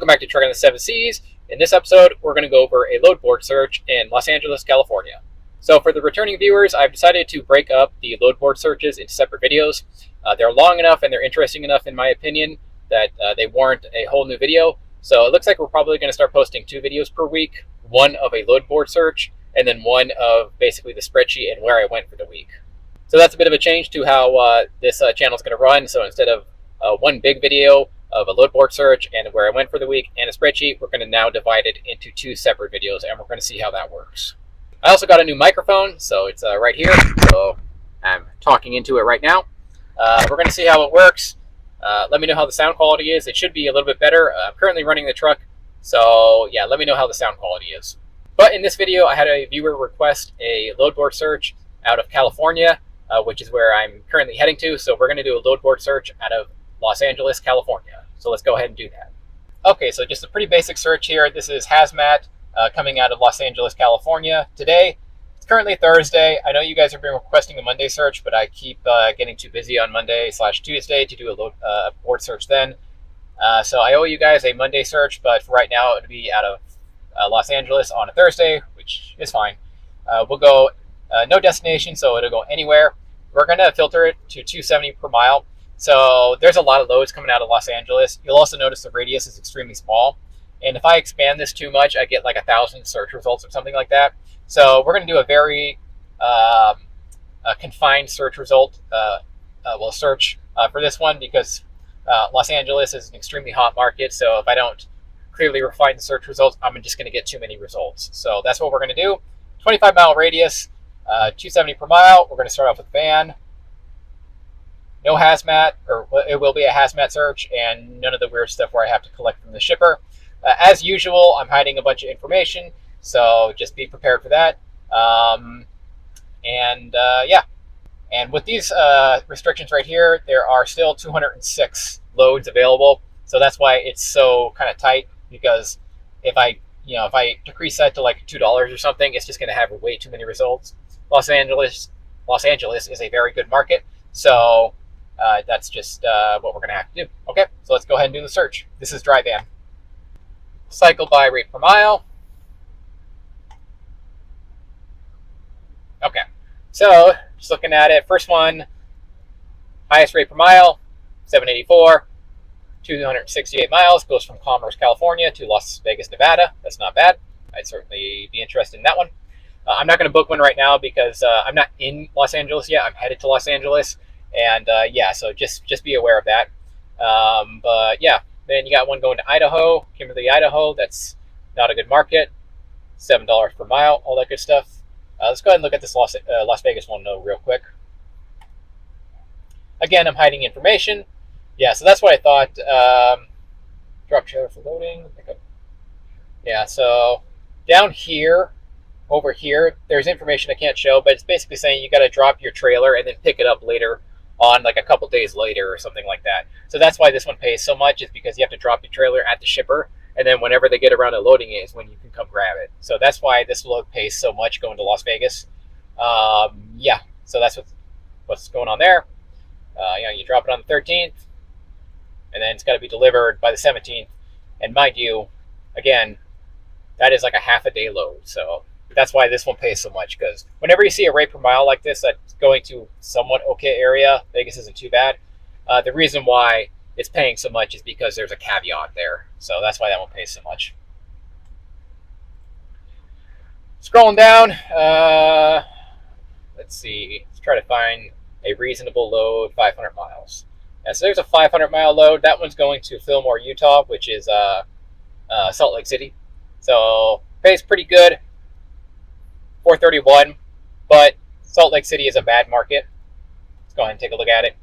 Welcome back to Trucking the Seven Seas. In this episode, we're going to go over a load board search in Los Angeles, California. So for the returning viewers, I've decided to break up the load board searches into separate videos. They're long enough and they're interesting enough, in my opinion, that they warrant a whole new video. So it looks like we're probably going to start posting 2 videos per week, one of a load board search, and then one of basically the spreadsheet and where I went for the week. So that's a bit of a change to how this channel is going to run. So instead of one big video of a load board search and where I went for the week and a spreadsheet, we're going to now divide it into 2 separate videos, and we're going to see how that works. I also got a new microphone, so it's right here. So I'm talking into it right now. We're going to see how it works. Let me know how the sound quality is. It should be a little bit better. I'm currently running the truck, so yeah, let me know how the sound quality is. But in this video, I had a viewer request a load board search out of California, which is where I'm currently heading to. So we're going to do a load board search out of Los Angeles, California. So let's go ahead and do that. Okay, so just a pretty basic search here. This is Hazmat coming out of Los Angeles, California today. It's currently Thursday. I know you guys have been requesting a Monday search, but I keep getting too busy on Monday/Tuesday to do a load board search then. So I owe you guys a Monday search, but for right now, it'll be out of Los Angeles on a Thursday, which is fine. We'll go no destination, so it'll go anywhere. We're going to filter it to 270 per mile. So there's a lot of loads coming out of Los Angeles. You'll also notice the radius is extremely small. And if I expand this too much, I get like 1,000 search results or something like that. So we're going to do a very confined search result. We'll search for this one because Los Angeles is an extremely hot market. So if I don't clearly refine the search results, I'm just going to get too many results. So that's what we're going to do. 25-mile radius, 270 per mile. We're going to start off with van. No hazmat, or it will be a hazmat search, and none of the weird stuff where I have to collect from the shipper. As usual, I'm hiding a bunch of information, so just be prepared for that. Yeah. And with these restrictions right here, there are still 206 loads available. So that's why it's so kind of tight, because if I decrease that to like $2 or something, it's just going to have way too many results. Los Angeles is a very good market, so that's just what we're going to have to do. Okay, so let's go ahead and do the search. This is dry van. Cycle by rate per mile. Okay, so just looking at it, first one, highest rate per mile, 784, 268 miles, goes from Commerce, California to Las Vegas, Nevada. That's not bad. I'd certainly be interested in that one. I'm not going to book one right now because I'm not in Los Angeles yet. I'm headed to Los Angeles. And yeah, so just be aware of that. But yeah, then you got one going to Idaho, Kimberly, Idaho. That's not a good market. $7 per mile, all that good stuff. Let's go ahead and look at this Las Vegas one real quick. Again, I'm hiding information. Yeah, so that's what I thought. Drop trailer for loading. Yeah, so down here, over here, there's information I can't show, but it's basically saying you got to drop your trailer and then pick it up later on, like a couple days later or something like that. So that's why this one pays so much, is because you have to drop your trailer at the shipper, and then whenever they get around to loading it is when you can come grab it. So that's why this load pays so much going to Las Vegas. Yeah, so that's what's going on there. You drop it on the 13th, and then it's got to be delivered by the 17th. And mind you, again, that is like a half a day load. So that's why this one pays so much, because whenever you see a rate per mile like this that's going to somewhat okay area, Vegas isn't too bad. The reason why it's paying so much is because there's a caveat there. So that's why that one pays so much. Scrolling down, let's see. Let's try to find a reasonable load, 500 miles. Yeah, so there's a 500-mile load. That one's going to Fillmore, Utah, which is Salt Lake City. So pays pretty good. 431, but Salt Lake City is a bad market. Let's go ahead and take a look at it.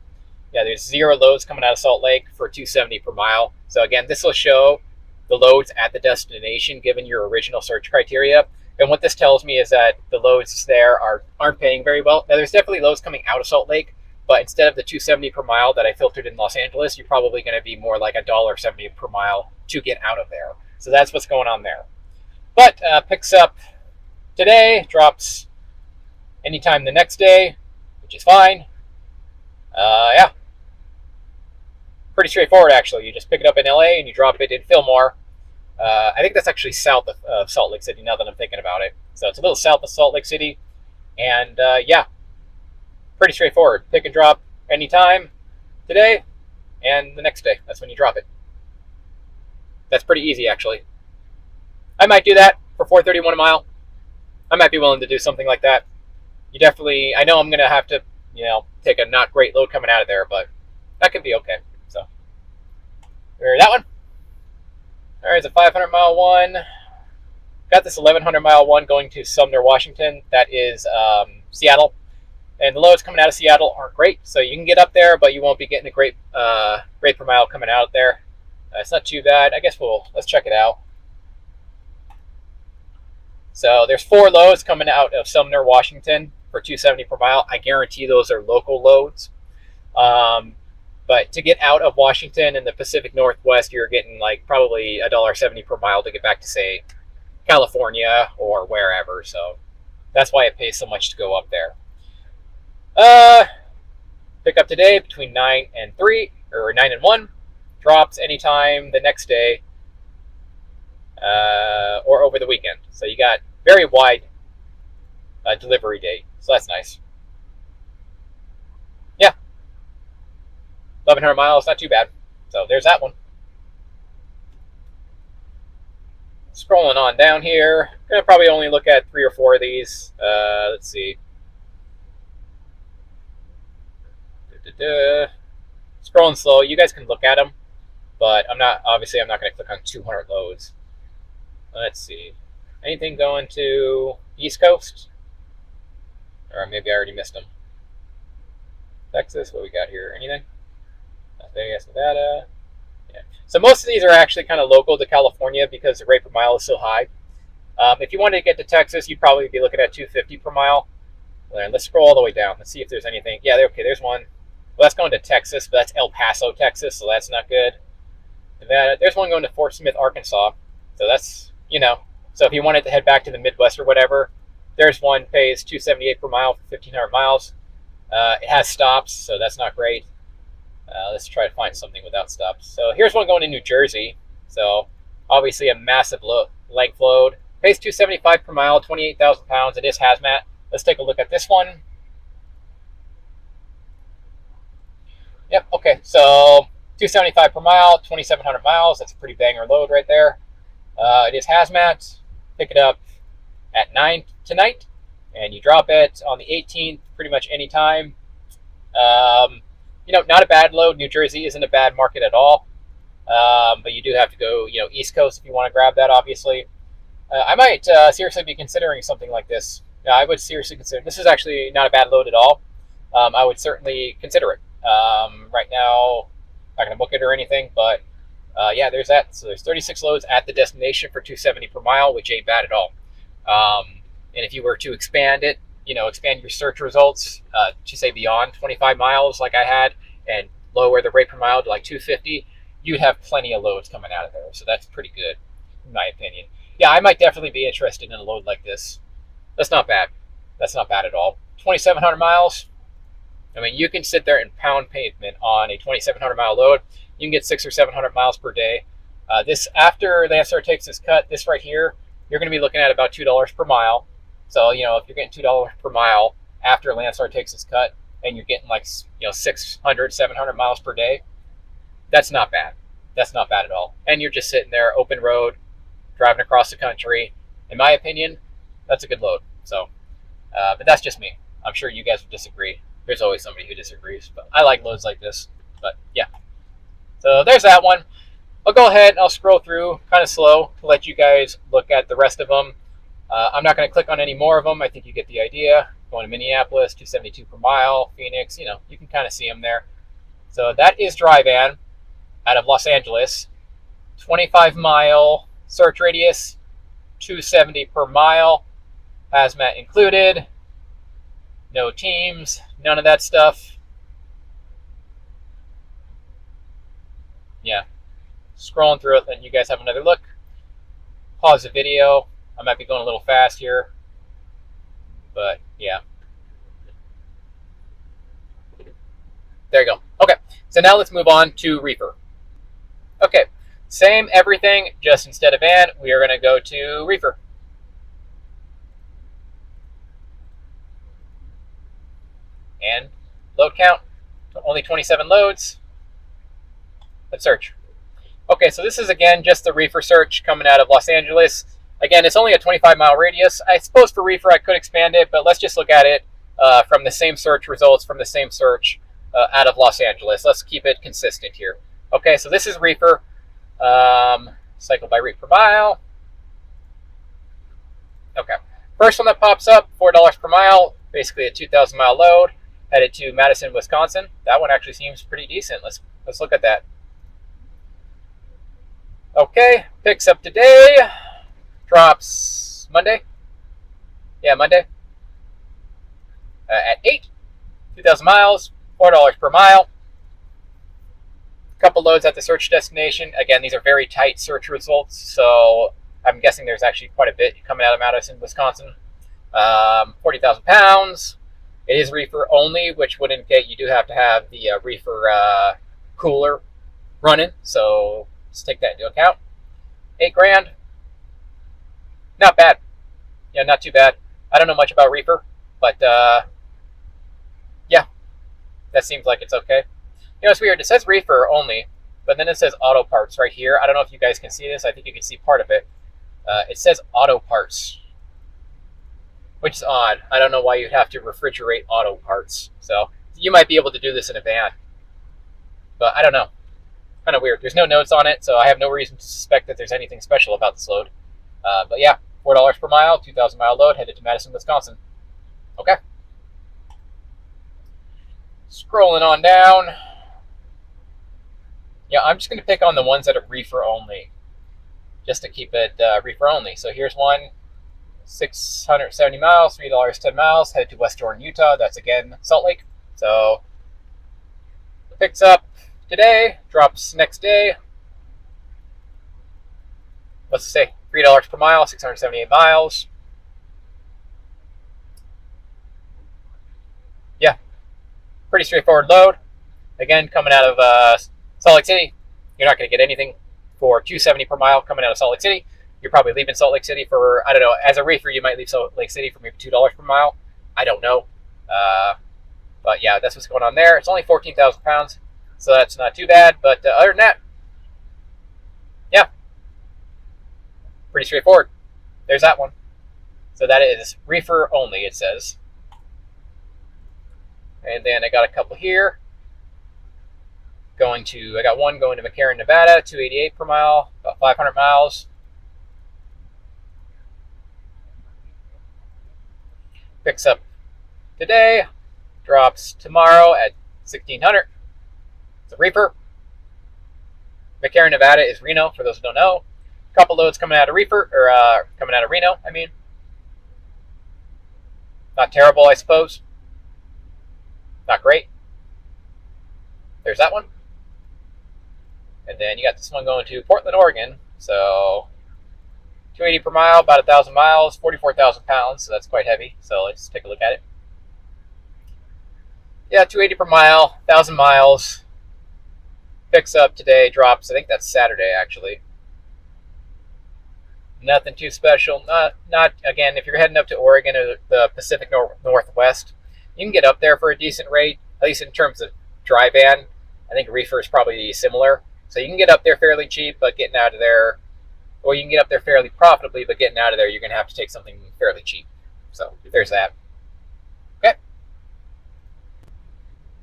Yeah, there's 0 loads coming out of Salt Lake for 270 per mile. So again, this will show the loads at the destination given your original search criteria. And what this tells me is that the loads there aren't paying very well. Now, there's definitely loads coming out of Salt Lake, but instead of the 270 per mile that I filtered in Los Angeles, you're probably going to be more like $1.70 per mile to get out of there. So that's what's going on there. But picks up today, drops anytime the next day, which is fine. Yeah, pretty straightforward actually. You just pick it up in LA and you drop it in Fillmore, I think that's actually south of Salt Lake City now that I'm thinking about it. So it's a little south of Salt Lake City. And yeah, pretty straightforward. Pick and drop anytime today and the next day. That's when you drop it. That's pretty easy, actually. I might do that for $4.31 a mile. I might be willing to do something like that. You definitely, I know I'm going to have to, take a not great load coming out of there, but that could be okay. So, there's that one. All right, it's a 500-mile one. Got this 1,100-mile one going to Sumner, Washington. That is Seattle. And the loads coming out of Seattle aren't great, so you can get up there, but you won't be getting a great rate per mile coming out there. It's not too bad. I guess let's check it out. So there's 4 loads coming out of Sumner, Washington for $2.70 per mile. I guarantee those are local loads. But to get out of Washington in the Pacific Northwest, you're getting like probably $1.70 per mile to get back to, say, California or wherever. So that's why it pays so much to go up there. Pick up today between 9 and 3 or 9 and 1. Drops anytime the next day or over the weekend. So you got very wide delivery date. So that's nice. Yeah, 1,100 miles, not too bad. So there's that one. Scrolling on down here, gonna probably only look at 3 or 4 of these. Let's see. Scrolling slow. You guys can look at them, but obviously I'm not going to click on 200 loads. Let's see. Anything going to East Coast? Or maybe I already missed them. Texas, what we got here? Anything? Las Vegas, Nevada. Yeah. So most of these are actually kind of local to California because the rate per mile is so high. If you wanted to get to Texas, you'd probably be looking at $2.50 per mile. And let's scroll all the way down. Let's see if there's anything. Yeah, okay, there's one. Well, that's going to Texas, but that's El Paso, Texas, so that's not good. Nevada. There's one going to Fort Smith, Arkansas. So that's, so if you wanted to head back to the Midwest or whatever, there's one, pays $2.78 per mile for 1,500 miles. It has stops, so that's not great. Let's try to find something without stops. So here's one going to New Jersey. So obviously a massive length load. Pays $2.75 per mile, 28,000 pounds. It is hazmat. Let's take a look at this one. Yep, okay, so $2.75 per mile, 2,700 miles. That's a pretty banger load right there. It is hazmat. Pick it up at 9 tonight, and you drop it on the 18th pretty much any time. Not a bad load. New Jersey isn't a bad market at all, but you do have to go, East Coast if you want to grab that, obviously. I might seriously be considering something like this. I would seriously consider. This is actually not a bad load at all. I would certainly consider it. Right now, not going to book it or anything, but yeah, there's that. So there's 36 loads at the destination for $2.70 per mile, which ain't bad at all. And if you were to expand it, expand your search results to say beyond 25 miles like I had and lower the rate per mile to like $2.50, you'd have plenty of loads coming out of there. So that's pretty good, in my opinion. Yeah, I might definitely be interested in a load like this. That's not bad. That's not bad at all. 2,700 miles. I mean, you can sit there and pound pavement on a 2,700 mile load. You can get 600 or 700 miles per day. This, after Landstar takes this cut, this right here, you're going to be looking at about $2 per mile. So, if you're getting $2 per mile after Landstar takes this cut, and you're getting like, 600, 700 miles per day, that's not bad. That's not bad at all. And you're just sitting there, open road, driving across the country. In my opinion, that's a good load. So, but that's just me. I'm sure you guys would disagree. There's always somebody who disagrees, but I like loads like this. But yeah, so there's that one. I'll go ahead and I'll scroll through kind of slow to let you guys look at the rest of them. I'm not going to click on any more of them. I think you get the idea. Going to Minneapolis, $2.72 per mile. Phoenix, you can kind of see them there. So that is Dry Van out of Los Angeles. 25-mile search radius, $2.70 per mile. Hazmat included. No teams, none of that stuff. Yeah. Scrolling through it, letting you guys have another look. Pause the video. I might be going a little fast here. But, yeah. There you go. Okay, so now let's move on to Reefer. Okay, Same everything, just instead of van, we are going to go to Reefer. And load count, only 27 loads. Let's search. Okay, so this is again just the Reefer search coming out of Los Angeles. Again, it's only a 25-mile radius. I suppose for Reefer I could expand it, but let's just look at it from the same search results from the same search out of Los Angeles. Let's keep it consistent here. Okay, so this is Reefer. Cycle by rate per mile. Okay, first one that pops up, $4 per mile, basically a 2,000-mile load, headed to Madison, Wisconsin. That one actually seems pretty decent. Let's look at that. Okay, picks up today, drops Monday. Yeah, Monday. At 8, 2,000 miles, $4 per mile. Couple loads at the search destination. Again, these are very tight search results, so I'm guessing there's actually quite a bit coming out of Madison, Wisconsin. 40,000 pounds. It is Reefer only, which would indicate you do have to have the Reefer cooler running, so let's take that into account. $8,000. Not bad. Yeah, not too bad. I don't know much about Reefer, but yeah, that seems like it's okay. You know, it's weird. It says Reefer only, but then it says auto parts right here. I don't know if you guys can see this. I think you can see part of it. It says auto parts, which is odd. I don't know why you'd have to refrigerate auto parts. So you might be able to do this in a van, but I don't know. Kind of weird. There's no notes on it, so I have no reason to suspect that there's anything special about this load. But yeah, $4 per mile, 2,000-mile load, headed to Madison, Wisconsin. Okay. Scrolling on down. Yeah, I'm just going to pick on the ones that are Reefer only, just to keep it Reefer only. So here's one, 670 miles, $3, 10 miles, headed to West Jordan, Utah. That's, again, Salt Lake. So it picks up today, drops next day. Let's say $3 per mile, 678 miles. Yeah, pretty straightforward load. Again, coming out of Salt Lake City. You're not going to get anything for $270 per mile coming out of Salt Lake City. You're probably leaving Salt Lake City for, I don't know, as a Reefer, you might leave Salt Lake City for maybe $2 per mile. I don't know. But yeah, that's what's going on there. It's only 14,000 pounds, so that's not too bad. But other than that, yeah, pretty straightforward. There's that one. So that is Reefer only, it says. And then I got a couple here. I got one going to McCarran, Nevada, $288 per mile, about 500 miles. Picks up today, drops tomorrow at 1,600. It's a Reefer. McCarran, Nevada is Reno, for those who don't know. A couple loads coming out of Reefer, or coming out of Reno, I mean. Not terrible, I suppose. Not great. There's that one. And then you got this one going to Portland, Oregon. So $280 per mile, about 1,000 miles, 44,000 pounds. So that's quite heavy. So let's take a look at it. Yeah, $280 per mile, 1,000 miles. Picks up today, drops. I think that's Saturday, actually. Nothing too special. Not again, if you're heading up to Oregon or the Pacific Northwest, you can get up there for a decent rate, at least in terms of dry van. I think Reefer is probably similar. So you can get up there fairly cheap, but getting out of there, or you can get up there fairly profitably, but getting out of there, you're going to have to take something fairly cheap. So there's that. Okay.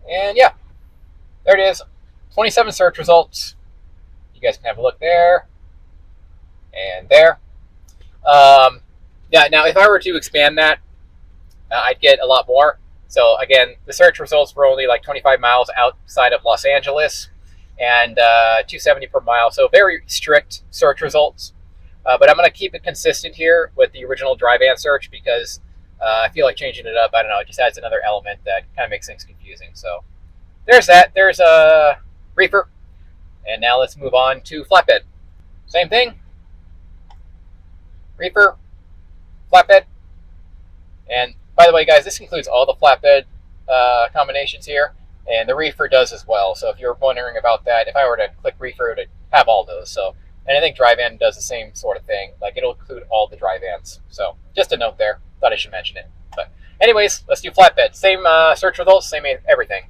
And yeah, there it is. 27 search results. You guys can have a look there and there. Yeah, now if I were to expand that, I'd get a lot more. So again, the search results were only like 25 miles outside of Los Angeles, and $270 per mile. So very strict search results. But I'm going to keep it consistent here with the original dry van search because I feel like changing it up, I don't know, it just adds another element that kind of makes things confusing. So there's that. There's a Reefer. And now let's move on to Flatbed. Same thing. Reefer, Flatbed. And by the way, guys, this includes all the Flatbed combinations here. And the Reefer does as well. So if you're wondering about that, if I were to click Reefer, have all those. So, and I think dry van does the same sort of thing. Like it'll include all the dry vans. So just a note there. Thought I should mention it. But anyways, let's do flatbed. Same search results, same everything.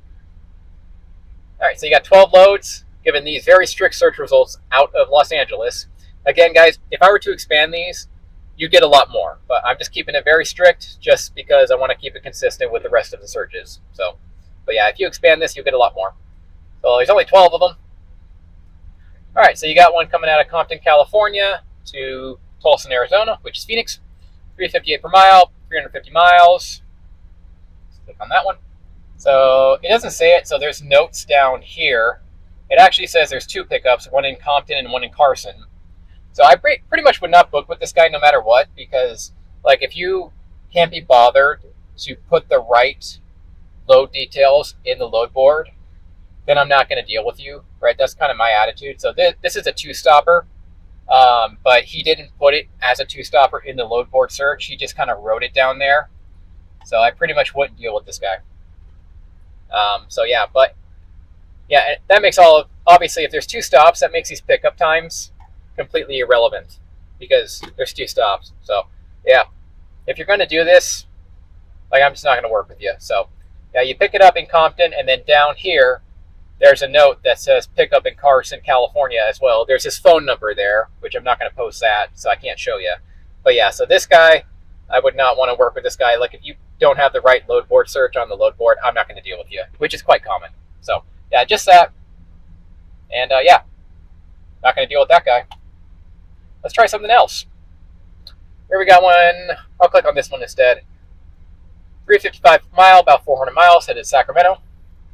All right, so you got 12 loads, given these very strict search results out of Los Angeles. Again, guys, if I were to expand these, you get a lot more. But I'm just keeping it very strict just because I want to keep it consistent with the rest of the searches. So, but yeah, if you expand this, you'll get a lot more. So there's only 12 of them. All right, so you got one coming out of Compton, California to Tulsa, Arizona, which is Phoenix. $3.58 per mile, 350 miles. Let's click on that one. So it doesn't say it, so there's notes down here. It actually says there's 2 pickups, one in Compton and one in Carson. So I pretty much would not book with this guy no matter what, because like if you can't be bothered to put the right load details in the load board, then I'm not going to deal with you, right? That's kind of my attitude. So this is a 2-stopper, but he didn't put it as a 2-stopper in the load board search. He just kind of wrote it down there. So I pretty much wouldn't deal with this guy. So yeah, but yeah, that makes obviously if there's 2 stops, that makes these pickup times completely irrelevant because there's 2 stops. So yeah, if you're going to do this, like I'm just not going to work with you. So yeah, you pick it up in Compton, and then down here, there's a note that says pick up in Carson, California as well. There's his phone number there, which I'm not going to post that, so I can't show you. But yeah, so this guy, I would not want to work with this guy. Like if you don't have the right load board search on the load board, I'm not going to deal with you, which is quite common. So yeah, just that. And yeah, not going to deal with that guy. Let's try something else. Here we got one. I'll click on this one instead. $3.55 per mile, about 400 miles, headed to Sacramento.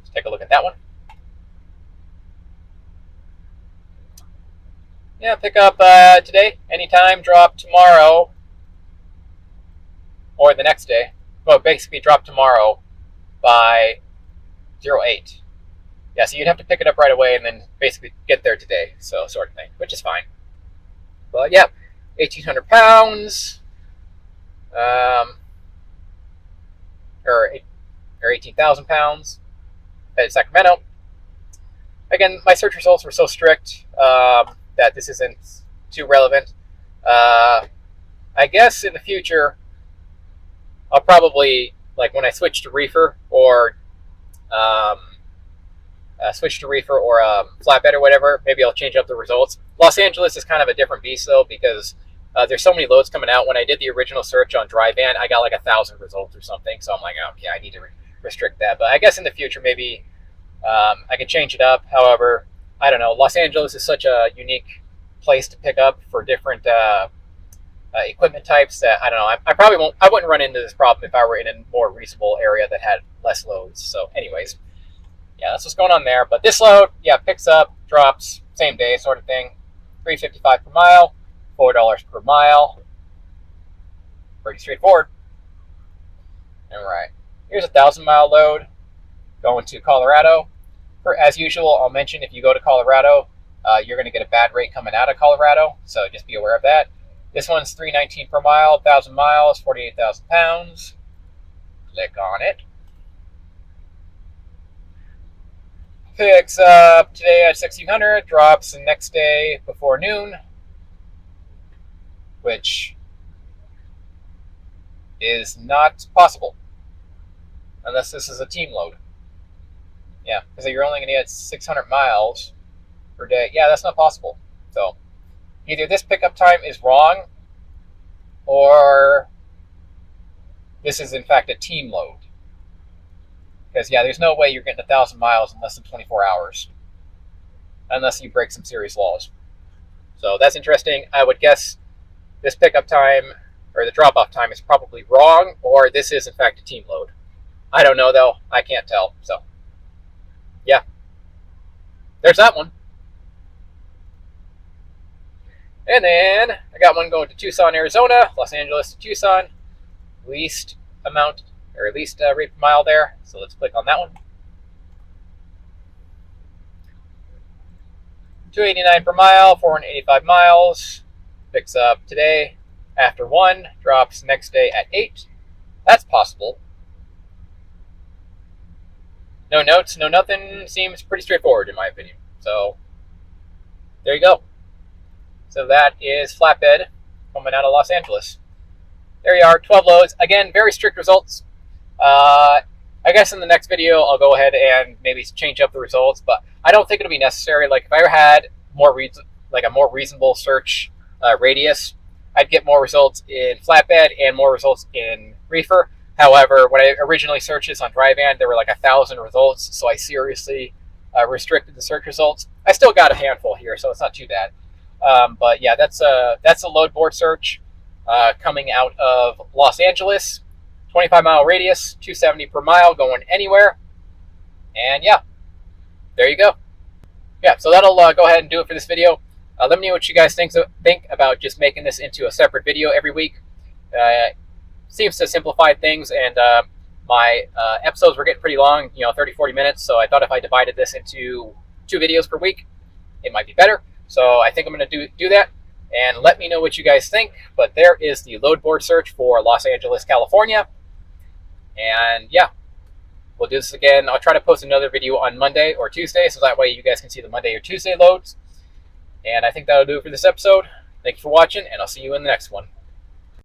Let's take a look at that one. Yeah, pick up today, anytime, drop tomorrow, or the next day. Well, basically drop tomorrow by 08. Yeah, so you'd have to pick it up right away and then basically get there today, so sort of thing, which is fine. But yeah, 1,800 pounds, or 18,000 pounds at Sacramento. Again, my search results were so strict that this isn't too relevant. I guess in the future, I'll probably, like when I switch to Reefer or Flatbed or whatever, maybe I'll change up the results. Los Angeles is kind of a different beast though, because there's so many loads coming out. When I did the original search on dry van, I got like 1,000 results or something. So I'm like, oh, yeah, I need to restrict that. But I guess in the future, maybe I could change it up. However, I don't know. Los Angeles is such a unique place to pick up for different equipment types that I don't know. I wouldn't run into this problem if I were in a more reasonable area that had less loads. So anyways, yeah, that's what's going on there. But this load, yeah, picks up, drops, same day sort of thing. $3.55 per mile, $4 per mile. Pretty straightforward. All right, here's a 1,000-mile load going to Colorado. As usual, I'll mention if you go to Colorado, you're going to get a bad rate coming out of Colorado, so just be aware of that. This one's $3.19 per mile, 1,000 miles, 48,000 pounds. Click on it. Picks up today at 1,600, drops the next day before noon, which is not possible unless this is a team load. Yeah, because you're only going to get 600 miles per day. Yeah, that's not possible. So either this pickup time is wrong, or this is in fact a team load. Because yeah, there's no way you're getting 1,000 miles in less than 24 hours, unless you break some serious laws. So that's interesting. I would guess this pickup time or the drop-off time is probably wrong, or this is in fact a team load. I don't know though. I can't tell. So yeah, there's that one. And then I got one going to Tucson, Arizona, Los Angeles to Tucson. Least amount, or at least rate per mile there. So let's click on that one. $2.89 per mile, 485 miles. Picks up today after 1, drops next day at 8. That's possible. No notes, no nothing. Seems pretty straightforward in my opinion. So there you go. So that is Flatbed coming out of Los Angeles. There you are, 12 loads. Again, very strict results. I guess in the next video, I'll go ahead and maybe change up the results, but I don't think it'll be necessary. Like if I ever had a more reasonable search radius, I'd get more results in Flatbed and more results in Reefer. However, when I originally searched this on Dryvan, there were like 1,000 results, so I seriously restricted the search results. I still got a handful here, so it's not too bad. But yeah, that's a Loadboard search coming out of Los Angeles. 25-mile radius, $270 per mile, going anywhere. And yeah, there you go. Yeah, so that'll go ahead and do it for this video. Let me know what you guys think about just making this into a separate video every week. Seems to simplify things, and my episodes were getting pretty long, 30, 40 minutes. So I thought if I divided this into 2 videos per week, it might be better. So I think I'm going to do that. And let me know what you guys think. But there is the Loadboard search for Los Angeles, California. And yeah, we'll do this again. I'll try to post another video on Monday or Tuesday, so that way you guys can see the Monday or Tuesday loads. And I think that'll do it for this episode. Thank you for watching, and I'll see you in the next one.